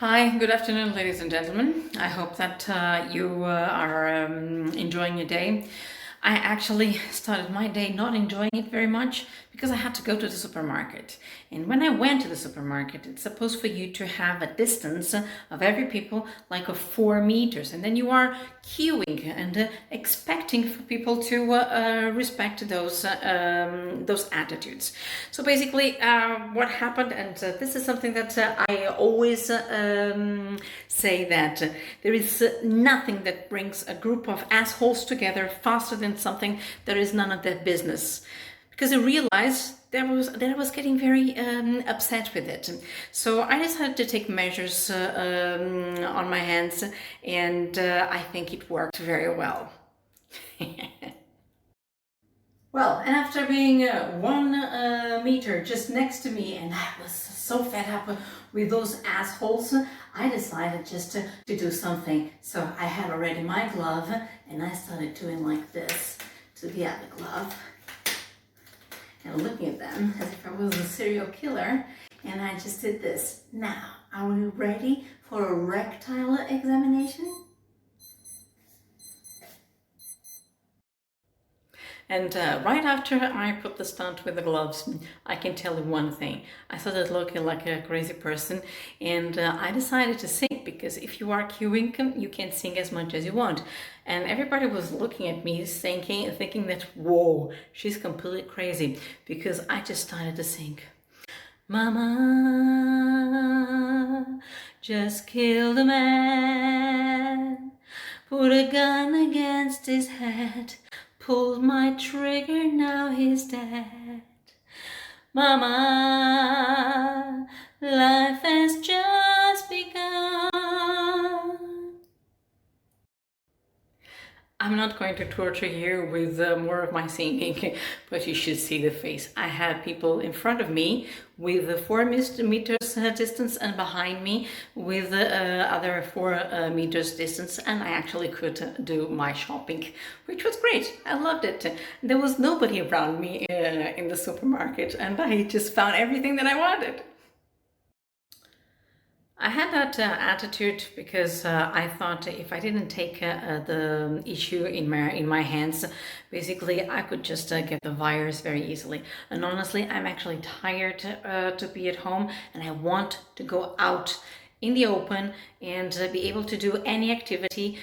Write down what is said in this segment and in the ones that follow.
Hi, good afternoon, ladies and gentlemen. I hope that you are enjoying your day. I actually started my day not enjoying it very much because I had to go to the supermarket. And when I went to the supermarket, it's supposed for you to have a distance of every people like of 4 meters. And then you are queuing and expecting for people to respect those attitudes. So basically, what happened, and this is something that I always say that there is nothing that brings a group of assholes together faster than something that is none of their business. Because I realized that I was getting very upset with it. So I decided to take measures on my hands, and I think it worked very well. Well, and after being 1 meter just next to me, and I was so fed up with those assholes, I decided just to do something. So I had already my glove, and I started doing like this to the other glove, and looking at them as if I was a serial killer, and I just did this. Now, are we ready for a rectal examination? And right after I put the stunt with the gloves, I can tell you one thing. I started looking like a crazy person, and I decided to sing because if you are queuing, you can sing as much as you want. And everybody was looking at me thinking that, whoa, she's completely crazy, because I just started to sing. Mama just killed a man, put a gun against his head, pulled my trigger, now he's dead. Mama, life has just begun. I'm not going to torture you with more of my singing, but you should see the face. I had people in front of me with 4 meters distance, and behind me with other 4 meters distance, and I actually could do my shopping, which was great. I loved it. There was nobody around me in the supermarket, and I just found everything that I wanted. I had that attitude because I thought if I didn't take the issue in my hands, basically I could just get the virus very easily. And honestly, I'm actually tired to be at home, and I want to go out in the open and be able to do any activity,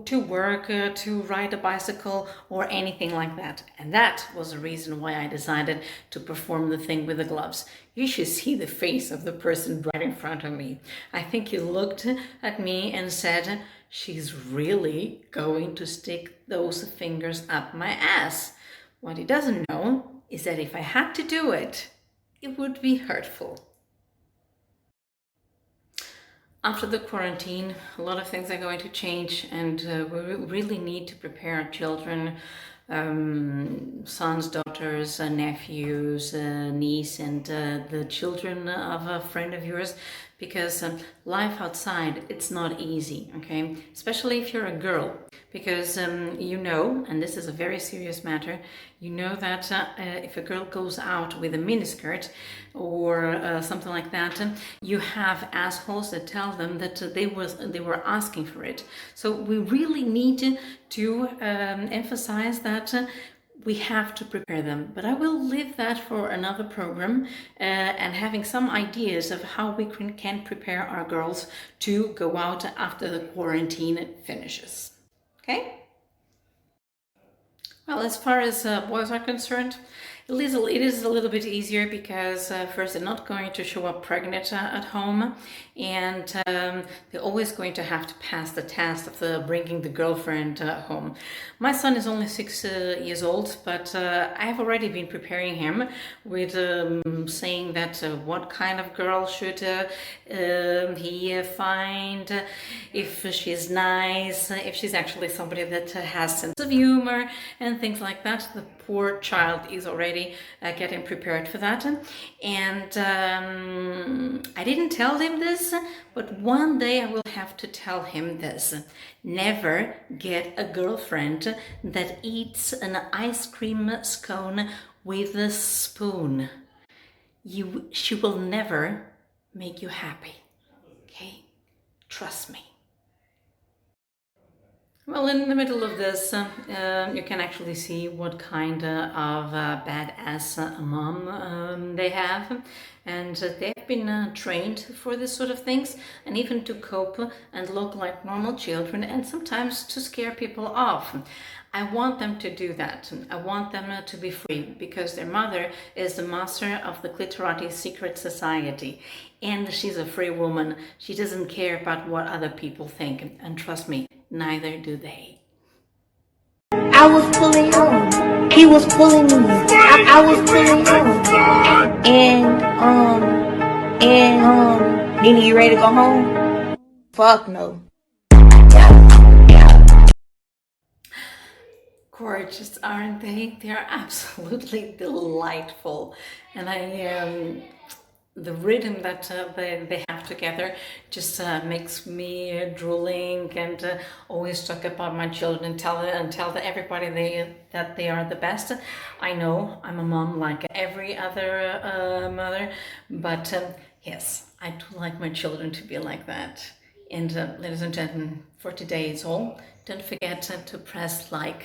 to work, to ride a bicycle, or anything like that. And that was the reason why I decided to perform the thing with the gloves. You should see the face of the person right in front of me. I think he looked at me and said, she's really going to stick those fingers up my ass. What he doesn't know is that if I had to do it, it would be hurtful. After the quarantine, a lot of things are going to change, and we really need to prepare our children, sons, daughters, nephews, niece, and the children of a friend of yours, because life outside, it's not easy, okay? Especially if you're a girl, because you know, and this is a very serious matter, you know that if a girl goes out with a miniskirt or something like that, you have assholes that tell them that they were asking for it. So we really need to emphasize that we have to prepare them. But I will leave that for another program, and having some ideas of how we can prepare our girls to go out after the quarantine finishes. Okay? Well, as far as boys are concerned, it is a little bit easier because first, they're not going to show up pregnant at home, and they're always going to have to pass the test of bringing the girlfriend home. My son is only 6 years old, but I have already been preparing him with saying that what kind of girl should he find, if she's nice, if she's actually somebody that has sense of humor and things like that. The poor child is already getting prepared for that. And I didn't tell him this, but one day I will have to tell him this. Never get a girlfriend that eats an ice cream scone with a spoon. She will never make you happy. Okay? Trust me. Well, in the middle of this, you can actually see what kind of badass mom they have. And they've been trained for this sort of things, and even to cope and look like normal children, and sometimes to scare people off. I want them to do that. I want them to be free, because their mother is the master of the Clitorati Secret Society. And she's a free woman. She doesn't care about what other people think. And trust me, neither do they. I was pulling on. He was pulling me. I was pulling on. Then you ready to go home? Fuck no. Gorgeous, aren't they? They are absolutely delightful. And the rhythm that they have together just makes me drooling, and always talk about my children and tell everybody that they are the best. I know I'm a mom like every other mother, but yes, I do like my children to be like that. And ladies and gentlemen, for today it's all. Don't forget to press like.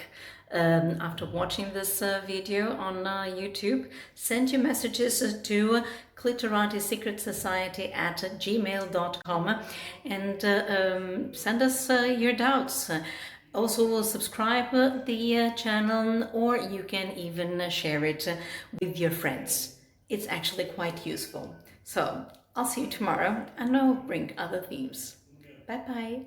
After watching this video on YouTube, send your messages to Clitorati Secret Society at gmail.com, and send us your doubts. Also subscribe the channel, or you can even share it with your friends. It's actually quite useful. So I'll see you tomorrow, and I'll bring other themes. Bye bye.